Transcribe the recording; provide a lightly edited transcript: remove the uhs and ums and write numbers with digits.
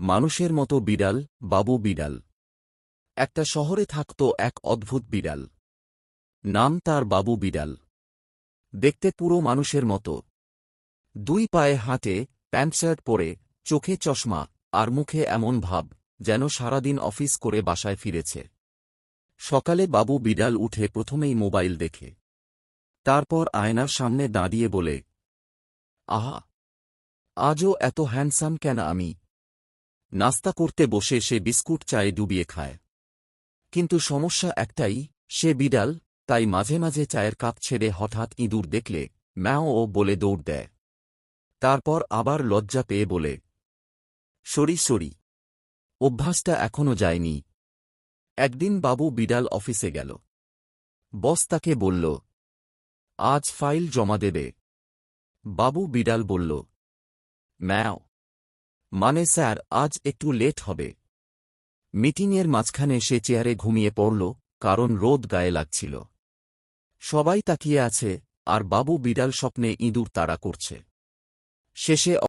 মানুষের মতো বিড়াল, বাবু বিড়াল। একটা শহরে থাকত এক অদ্ভুত বিড়াল। নাম তার বাবু বিড়াল। দেখতে পুরো মানুষের মতো। দুই পায়ে হাঁটে, প্যান্ট শার্ট পরে, চোখে চশমা, আর মুখে এমন ভাব যেন সারাদিন অফিস করে বাসায় ফিরেছে। সকালে বাবু বিড়াল উঠে প্রথমেই মোবাইল দেখে। তারপর আয়নার সামনে দাঁড়িয়ে বলে, আহা, আজও এত হ্যান্ডসাম কেন আমি। নাস্তা করতে বসে সে বিস্কুট চায়ে ডুবিয়ে খায়। কিন্তু সমস্যা একটাই, সে বিড়াল, তাই মাঝে মাঝে চায়ের কাপ ছেড়ে হঠাৎ ইঁদুর দেখলে ম্যাও ও বলে দৌড় দেয়। তারপর আবার লজ্জা পেয়ে বলে, সরি সরি, অভ্যাসটা এখনো যায়নি। একদিন বাবু বিড়াল অফিসে গেল। বস তাকে বলল, আজ ফাইল জমা দেবে। বাবু বিড়াল বলল, ম্যাও, মানে স্যার আজ একটু লেট হবে। মিটিংয়ের মাঝখানে সে চেয়ারে ঘুমিয়ে পড়ল, কারণ রোদ গায়ে লাগছিল। সবাই তাকিয়ে আছে, আর বাবু বিড়াল স্বপ্নে ইঁদুর তাড়া করছে। শেষে